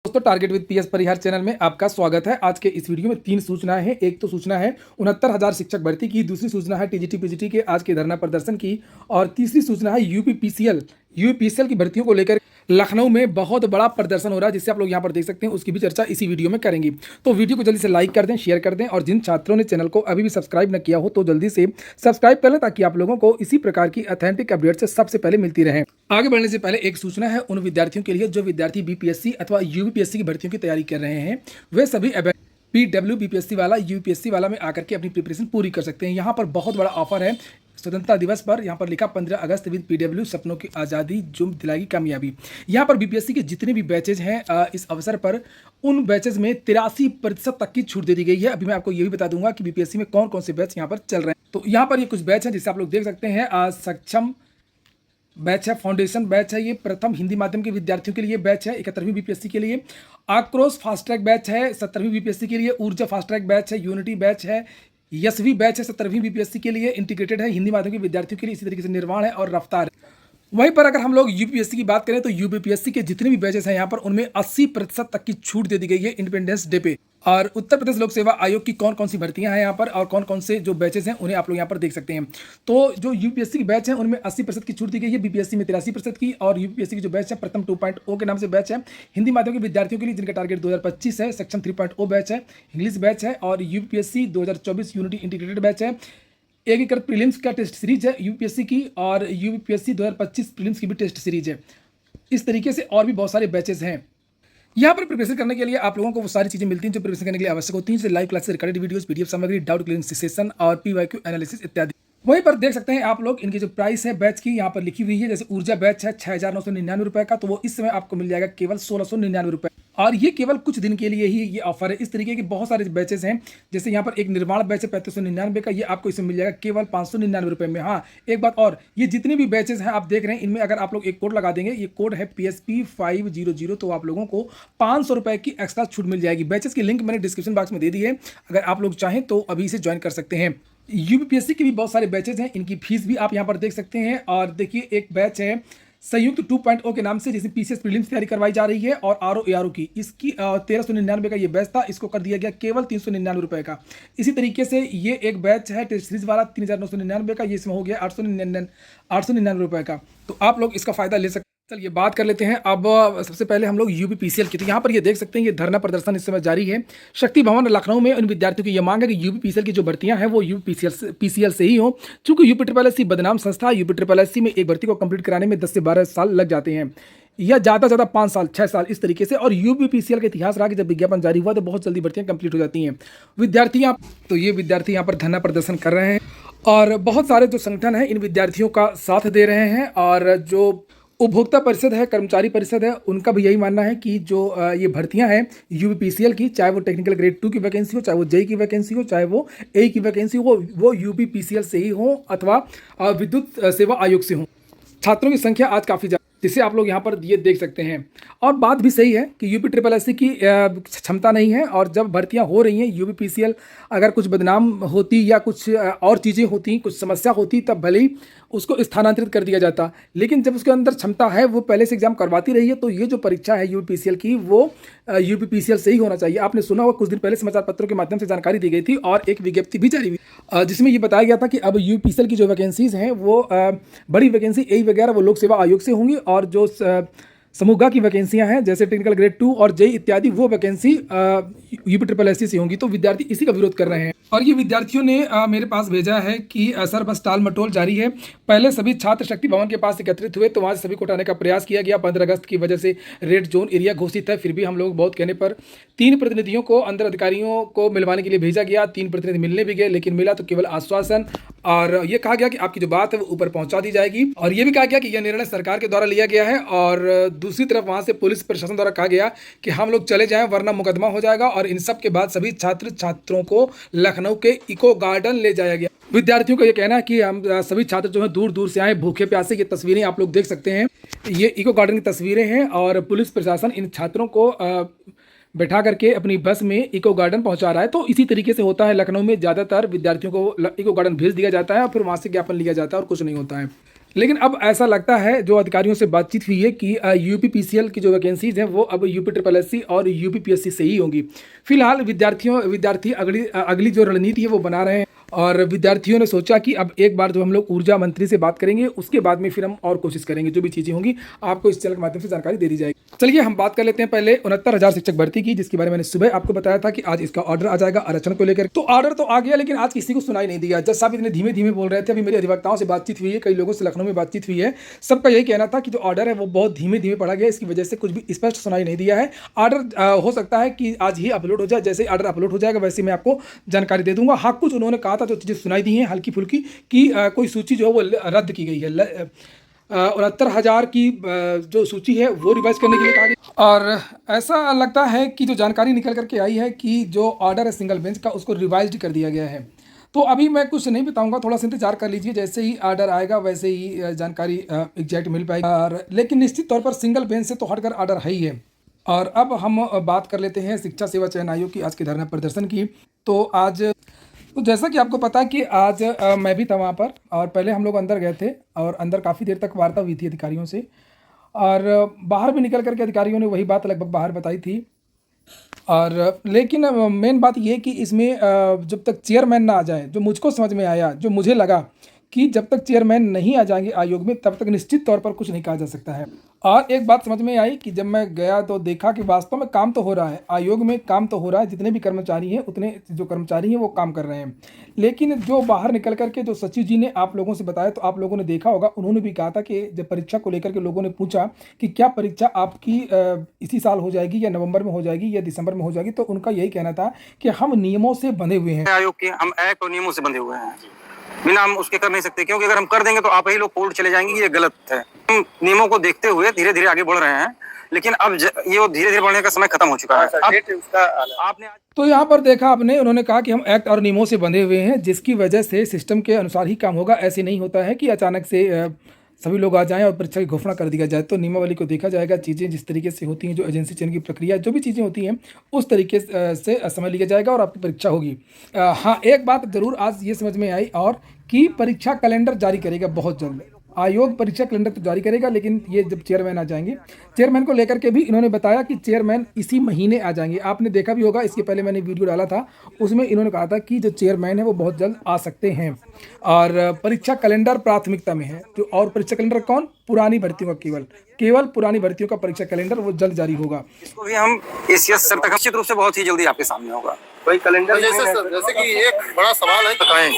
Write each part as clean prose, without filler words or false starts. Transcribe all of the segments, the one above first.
दोस्तों target with PS Parihar channel में आपका स्वागत है। आज के इस वीडियो में 3 सूचनाएं हैं। एक तो सूचना है 69,000 शिक्षक भर्ती की, दूसरी सूचना है टीजीटी पीजीटी के आज के धरना प्रदर्शन की और तीसरी सूचना है यूपीपीसीएल की भर्तियों को लेकर लखनऊ में बहुत बड़ा प्रदर्शन हो रहा है, जिससे आप लोग यहां पर देख सकते हैं। उसकी भी चर्चा इसी वीडियो में करेंगे। तो वीडियो को जल्दी से लाइक कर दें, शेयर कर दें और जिन छात्रों ने चैनल को अभी भी सब्सक्राइब न किया हो तो जल्दी से सब्सक्राइब कर लें, ताकि आप लोगों को इसी प्रकार की ऑथेंटिक अपडेट से सबसे पहले मिलती रहे। आगे बढ़ने से पहले एक सूचना है उन विद्यार्थियों के लिए जो विद्यार्थी बीपीएससी अथवा यूपीपीएससी की भर्तियों की तैयारी कर रहे हैं। वे सभी पीडब्ल्यू बीपीएससी वाला यूपीएससी वाला में आकर के अपनी प्रिपरेशन पूरी कर सकते हैं। यहाँ पर बहुत बड़ा ऑफर है स्वतंत्रता दिवस पर। यहाँ पर लिखा 15 अगस्त विद पीडब्ल्यू सपनों की आज़ादी जो दिलाएगी कामयाबी। यहाँ पर बीपीएससी के जितने भी बैचेज हैं इस अवसर पर उन बैचेज में 83% तक की छूट दे दी गई है। अभी मैं आपको ये भी बता दूंगा कि बीपीएससी में कौन कौन से बैच यहाँ पर चल रहे हैं। तो यहाँ पर ये कुछ बैच हैं जिसे आप लोग देख सकते हैं। सक्षम बैच है, फाउंडेशन बैच है, ये प्रथम हिंदी माध्यम के विद्यार्थियों के लिए बैच है 71वीं बीपीएससी के लिए। आक्रोश फास्ट ट्रैक बैच है 70वीं बीपीएससी के लिए। ऊर्जा फास्ट ट्रैक बैच है, यूनिटी बैच है, यशवी बैच है 70वीं बीपीएससी के लिए। इंटीग्रेटेड है हिंदी माध्यम के विद्यार्थियों के लिए। इसी तरीके से निर्वाण है और रफ्तार है। वहीं पर अगर हम लोग यूपीएससी की बात करें तो यूपीपीएससी के जितने भी बैचेस हैं यहाँ पर उनमें 80% तक की छूट दे दी गई है इंडिपेंडेंस डे पे। और उत्तर प्रदेश लोक सेवा आयोग की कौन कौन सी भर्तियां हैं यहाँ पर और कौन कौन से जो बैचेस हैं उन्हें आप लोग यहाँ पर देख सकते हैं। तो जो यूपीएससी के बैच हैं उनमें 80% की छूट दी गई है, बीपीएससी में 83% की। और यूपीएससी की जो बैच है प्रथम 2.0 के नाम से बैच है हिंदी माध्यम के विद्यार्थियों के लिए, जिनका टारगेट 2025 है। सेक्शन 3.0 बैच है, इंग्लिश बैच है। और यूपीएससी 2024 यूनिटी इंटीग्रेटेड बैच है। एकीकृत प्रीलिम्स का टेस्ट सीरीज है यूपीएससी की और यूपीएससी 2025 प्रीलिम्स की भी टेस्ट सीरीज है। इस तरीके से और भी बहुत सारे बैचेस हैं। यहाँ पर प्रिपरेशन करने के लिए आप लोगों को वो सारी चीजें मिलती हैं जो प्रिपरेशन करने के लिए आवश्यक होती हैं, जैसे live classes, recorded videos, PDF सामग्री, डाउट क्लियरिंग सेशन और पीवाईक्यू एनालिसिस इत्यादि। वहीं पर देख सकते हैं आप लोग इनकी जो प्राइस है बैच की यहाँ पर लिखी हुई है। जैसे ऊर्जा बैच है 6,999 रुपए का, तो वो इस समय आपको मिल जाएगा केवल 1,699 रुपए। और ये केवल कुछ दिन के लिए ही ये ऑफर है। इस तरीके के बहुत सारे बैचेस हैं। जैसे यहाँ पर एक निर्माण बैच है 3599 का, ये आपको इसमें मिल जाएगा केवल 599 रुपए में। हाँ, एक बात और, ये जितने भी बैचेस हैं आप देख रहे हैं, इनमें अगर आप लोग एक कोड लगा देंगे, ये कोड है PSP 500, तो आप लोगों को 500 रुपए की एक्स्ट्रा छूट मिल जाएगी। बैचेस की लिंक मैंने डिस्क्रिप्शन बॉक्स में दे दी है, अगर आप लोग चाहें तो अभी इसे ज्वाइन कर सकते हैं। यूपीएससी के भी बहुत सारे बैचेज हैं, इनकी फीस भी आप यहाँ पर देख सकते हैं। और देखिए एक बैच है संयुक्त 2.0 के नाम से, जिसमें पीसीएस प्रीलिम्स तैयारी करवाई जा रही है और आरओ एआरओ की। इसकी 1399 का ये बैच था, इसको कर दिया गया केवल 399 रुपए का। इसी तरीके से ये एक बैच है टेस्ट सीरीज वाला 3,999 का, ये इसमें हो गया 899 रुपए का। तो आप लोग इसका फायदा ले सकते हैं। चलिए बात कर लेते हैं अब सबसे पहले हम लोग यूपीपीसीएल की। तो यहाँ पर ये देख सकते हैं ये धरना प्रदर्शन इस समय जारी है शक्ति भवन लखनऊ में। उन विद्यार्थियों की ये मांग है कि यूपीपीसीएल की जो भर्तियां हैं वो यूपीपीसीएल से ही हो, चूंकि यूपी बदनाम संस्था। यूपी में एक भर्ती को कंप्लीट कराने में 10 से 12 साल लग जाते हैं, या ज़्यादा से ज़्यादा 5 साल 6 साल इस तरीके से। और यूपीपीसीएल का इतिहास रहा कि जब विज्ञापन जारी हुआ तो बहुत जल्दी भर्तियां कंप्लीट हो जाती हैं। तो ये विद्यार्थी यहाँ पर धरना प्रदर्शन कर रहे हैं और बहुत सारे जो संगठन हैं इन विद्यार्थियों का साथ दे रहे हैं। और जो उपभोक्ता परिषद है, कर्मचारी परिषद है, उनका भी यही मानना है कि जो ये भर्तियां हैं यूपीपीसीएल की, चाहे वो टेक्निकल ग्रेड 2 की वैकेंसी हो, चाहे वो जेई की वैकेंसी हो, चाहे वो ए की वैकेंसी हो, वो यूपीपीसीएल से ही हो अथवा विद्युत सेवा आयोग से हो। छात्रों की संख्या आज काफ़ी ज़्यादा, जिसे आप लोग यहाँ पर ये देख सकते हैं। और बात भी सही है कि यूपी की क्षमता नहीं है, और जब भर्तियां हो रही हैं यूपीपीसीएल अगर कुछ बदनाम होती या कुछ और चीज़ें होती, कुछ समस्या होती, तब भले ही उसको स्थानांतरित कर दिया जाता। लेकिन जब उसके अंदर क्षमता है, वो पहले से एग्जाम करवाती रही है, तो ये जो परीक्षा है यूपीपीसीएल की वो यूपीपीसीएल से ही होना चाहिए। आपने सुना होगा कुछ दिन पहले समाचार पत्रों के माध्यम से जानकारी दी गई थी और एक विज्ञप्ति भी जारी हुई जिसमें ये बताया गया था कि अब यूपीपीसीएल की जो वैकेंसीज हैं वो बड़ी वैकेंसी ए वगैरह वो लोक सेवा आयोग से होंगी, और जो समूह की वैकेंसियां हैं जैसे टेक्निकल ग्रेड 2 और जेई इत्यादि वो वैकेंसी यूपी से होंगी। तो विद्यार्थी इसी का विरोध कर रहे हैं। और ये विद्यार्थियों ने मेरे पास भेजा है कि सर बस टाल मटोल जारी है। पहले सभी छात्र शक्ति भवन के पास एकत्रित हुए तो वहाँ से सभी को हटाने का प्रयास किया गया। 15 अगस्त की वजह से रेड जोन एरिया घोषित है, फिर भी हम लोग बहुत कहने पर 3 प्रतिनिधियों को अंदर अधिकारियों को मिलवाने के लिए भेजा गया। 3 प्रतिनिधि मिलने भी गए, लेकिन मिला तो केवल आश्वासन। और ये कहा गया कि आपकी जो बात है वो ऊपर पहुंचा दी जाएगी। और ये भी कहा गया कि यह निर्णय सरकार के द्वारा लिया गया है। और दूसरी तरफ वहाँ से पुलिस प्रशासन द्वारा कहा गया कि हम लोग चले जाएं वरना मुकदमा हो जाएगा। और इन सब के बाद सभी छात्र छात्रों को लखनऊ के इको गार्डन ले जाया गया। विद्यार्थियों का ये कहना है कि हम सभी छात्र जो है दूर दूर से आए भूखे प्यासे। ये तस्वीरें आप लोग देख सकते हैं, ये इको गार्डन की तस्वीरें हैं। और पुलिस प्रशासन इन छात्रों को बैठा करके अपनी बस में इको गार्डन पहुंचा रहा है। तो इसी तरीके से होता है लखनऊ में, ज़्यादातर विद्यार्थियों को इको गार्डन भेज दिया जाता है और फिर वहाँ से ज्ञापन लिया जाता है और कुछ नहीं होता है। लेकिन अब ऐसा लगता है जो अधिकारियों से बातचीत हुई है कि यूपीपीसीएल की जो वैकेंसीज हैं वो अब यूपी ट्रिपल एससी और यूपीपीएससी से ही होंगी। फिलहाल विद्यार्थी अगली जो रणनीति है वो बना रहे हैं और विद्यार्थियों ने सोचा कि अब एक बार जो हम लोग ऊर्जा मंत्री से बात करेंगे उसके बाद में फिर हम और कोशिश करेंगे, जो भी चीज़ें होंगी आपको इस चैनल के माध्यम से जानकारी दे दी जाएगी। चलिए हम बात कर लेते हैं पहले 69,000 शिक्षक भर्ती की, जिसके बारे में मैंने सुबह आपको बताया था कि आज इसका ऑर्डर आ जाएगा आरक्षण को लेकर। तो ऑर्डर तो आ गया लेकिन आज किसी को सुनाई नहीं दिया। जज साहब इतने धीमे धीमे बोल रहे थे। अभी मेरे अधिवक्ताओं से बातचीत हुई है, कई लोगों से लखनऊ में बातचीत हुई है, सबका यही कहना था कि जो ऑर्डर है वो बहुत धीमे धीमे पढ़ा गया, इसकी वजह से कुछ भी स्पष्ट सुनाई नहीं दिया है। ऑर्डर हो सकता है कि आज ही अपलोड हो जाए, जैसे ऑर्डर अपलोड हो जाएगा वैसे मैं आपको जानकारी दे दूंगा। हाँ, कुछ उन्होंने कहा था जो चीज़ें सुनाई दी हैं हल्की फुल्की कि कोई सूची जो है वो रद्द की गई है, 69,000 की जो सूची है वो रिवाइज करने के लिए कहा गया। और ऐसा लगता है कि जो जानकारी निकल करके आई है कि जो ऑर्डर है सिंगल बेंच का उसको रिवाइज कर दिया गया है। तो अभी मैं कुछ नहीं बताऊंगा, थोड़ा सा इंतजार कर लीजिए, जैसे ही ऑर्डर आएगा वैसे ही जानकारी एग्जैक्ट मिल पाएगी। और लेकिन निश्चित तौर पर सिंगल बेंच से तो हटकर ऑर्डर है ही है। और अब हम बात कर लेते हैं शिक्षा सेवा चयन आयोग की आज के धरना प्रदर्शन की। तो जैसा कि आपको पता है कि आज मैं भी था वहाँ पर और पहले हम लोग अंदर गए थे और अंदर काफ़ी देर तक वार्ता हुई थी अधिकारियों से और बाहर भी निकल करके अधिकारियों ने वही बात लगभग बाहर बताई थी। और लेकिन मेन बात ये कि इसमें जब तक चेयरमैन ना आ जाए, जो मुझको समझ में आया, जो मुझे लगा कि जब तक चेयरमैन नहीं आ जाएंगे आयोग में तब तक निश्चित तौर पर कुछ नहीं कहा जा सकता है। और एक बात समझ में आई कि जब मैं गया तो देखा कि वास्तव में काम तो हो रहा है, आयोग में काम तो हो रहा है, जितने भी कर्मचारी हैं उतने जो कर्मचारी हैं वो काम कर रहे हैं। लेकिन जो बाहर निकल करके जो सचिव जी ने आप लोगों से बताया तो आप लोगों ने देखा होगा, उन्होंने भी कहा था कि जब परीक्षा को लेकर के लोगों ने पूछा कि क्या परीक्षा आपकी इसी साल हो जाएगी या नवंबर में हो जाएगी या दिसंबर में हो जाएगी, तो उनका यही कहना था कि हम नियमों से बंधे हुए हैं, आयोग के हम एक्ट और नियमों से बंधे हुए हैं, बिना हम उसके कर नहीं सकते, क्योंकि अगर हम कर देंगे तो आप ही लोग कोर्ट चले जाएंगे, ये गलत है। हम नियमों को देखते हुए धीरे धीरे आगे बढ़ रहे हैं, लेकिन अब ये धीरे धीरे बढ़ने का समय खत्म हो चुका है। आपने तो यहाँ पर देखा आपने, उन्होंने कहा कि हम एक्ट और नियमों से बंधे हुए हैं, जिसकी वजह से सिस्टम के अनुसार ही काम होगा। ऐसे नहीं होता है कि अचानक से सभी लोग आ जाएं और परीक्षा की घोषणा कर दिया जाए। तो नियमावली को देखा जाएगा, चीज़ें जिस तरीके से होती हैं, जो एजेंसी चयन की प्रक्रिया, जो भी चीज़ें होती हैं उस तरीके से समय लिया जाएगा और आपकी परीक्षा होगी। हाँ, एक बात ज़रूर आज ये समझ में आई और कि परीक्षा कैलेंडर जारी करेगा बहुत जल्द आयोग। परीक्षा कैलेंडर तो जारी करेगा, लेकिन ये जब चेयरमैन आ जाएंगे, चेयरमैन को लेकर के भी इन्होंने बताया कि चेयरमैन इसी महीने आ जाएंगे। आपने देखा भी होगा, इसके पहले मैंने वीडियो डाला था, उसमें इन्होंने कहा था कि जो चेयरमैन है वो बहुत जल्द आ सकते हैं। और परीक्षा कैलेंडर प्राथमिकता में है। तो और परीक्षा कैलेंडर कौन? पुरानी भर्तियों का, केवल पुरानी भर्तियों का परीक्षा कैलेंडर वो जल्द जारी होगा। इसको भी हम इस सर तक निश्चित रूप से बहुत ही जल्दी आपके सामने होगा। कोई कैलेंडर जैसे कि एक बड़ा सवाल है, बताएं।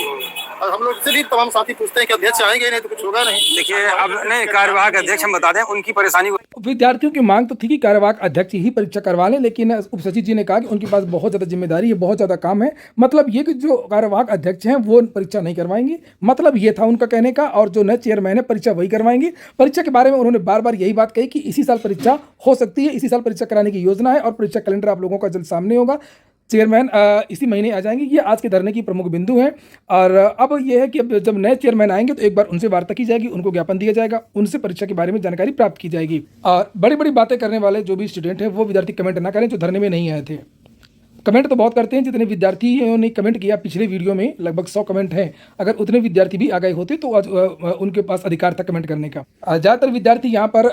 और हम लोग से भी तमाम साथी पूछते हैं कि अध्यक्ष आएंगे, नहीं तो कुछ होगा नहीं। देखिए, अब नहीं, कार्यवाहक अध्यक्ष हम बता दें, उनकी परेशानी। विद्यार्थियों की मांग तो थी कि कार्यवाहक अध्यक्ष ही परीक्षा करवा लें, लेकिन उप सचिव जी ने कहा कि उनके पास बहुत ज़्यादा जिम्मेदारी है, बहुत ज़्यादा काम है। मतलब ये कि जो कार्यवाहक अध्यक्ष हैं वो परीक्षा नहीं करवाएंगे, मतलब ये था उनका कहने का। और जो नए चेयरमैन है परीक्षा वही करवाएंगे। परीक्षा के बारे में उन्होंने बार बार यही बात कही कि इसी साल परीक्षा हो सकती है, इसी साल परीक्षा कराने की योजना है और परीक्षा कैलेंडर आप लोगों का जल्द सामने होगा। चेयरमैन इसी महीने आ जाएंगे। ये आज के धरने की प्रमुख बिंदु है। और अब ये है कि अब जब नए चेयरमैन आएंगे तो एक बार उनसे वार्ता की जाएगी, उनको ज्ञापन दिया जाएगा, उनसे परीक्षा के बारे में जानकारी प्राप्त की जाएगी। और बड़ी बड़ी बातें करने वाले जो भी स्टूडेंट हैं वो विद्यार्थी कमेंट ना करें जो धरने में नहीं आए थे। कमेंट तो बहुत करते हैं, जितने विद्यार्थियों ने कमेंट किया पिछले वीडियो में लगभग 100 कमेंट हैं। अगर उतने विद्यार्थी भी आ गए होते तो आज उनके पास अधिकार था कमेंट करने का। ज़्यादातर विद्यार्थी यहाँ पर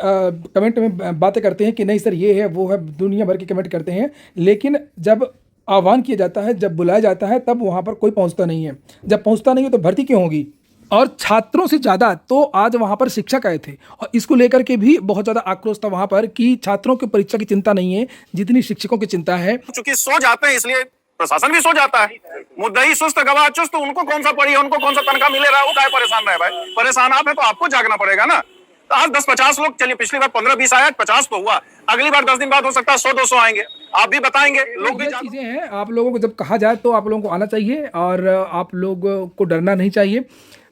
कमेंट में बातें करते हैं कि नहीं सर ये है वो है, दुनिया भर के कमेंट करते हैं, लेकिन जब आह्वान किया जाता है, जब बुलाया जाता है तब वहाँ पर कोई पहुँचता नहीं है। जब पहुँचता नहीं है तो भर्ती क्यों होगी? और छात्रों से ज़्यादा तो आज वहाँ पर शिक्षक आए थे और इसको लेकर के भी बहुत ज़्यादा आक्रोश था वहाँ पर कि छात्रों की परीक्षा की चिंता नहीं है जितनी शिक्षकों की चिंता है। चूंकि सो जाते हैं इसलिए प्रशासन भी सो जाता है। मुद्दई सुस्त गवाह चुस्त, तो उनको कौन सा पड़ी है, उनको कौन सा तनख्वाह मिले रहा है, वो काहे परेशान रहे भाई? परेशान आप है तो आपको जागना पड़ेगा ना। तो आज 10-50 लोग, चलिए पिछली बार 15-20 आया, 50 तो हुआ, अगली बार 10 दिन बाद हो सकता है 100-200 आएंगे, आप भी बताएंगे। लोग भी चीज़ें हैं, आप लोगों को जब कहा जाए तो आप लोगों को आना चाहिए और आप लोगों को डरना नहीं चाहिए।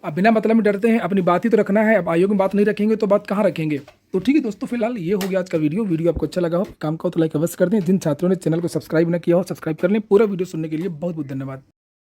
अब बिना मतलब में डरते हैं, अपनी बात ही तो रखना है। अब आयोग में बात नहीं रखेंगे तो बात कहाँ रखेंगे? तो ठीक है दोस्तों, फिलहाल ये हो गया आज का वीडियो आपको अच्छा लगा हो, काम का हो तो लाइक अवश्य कर दें। जिन छात्रों ने चैनल को सब्सक्राइब न किया हो सब्सक्राइब कर लें। पूरा वीडियो सुनने के लिए बहुत बहुत धन्यवाद।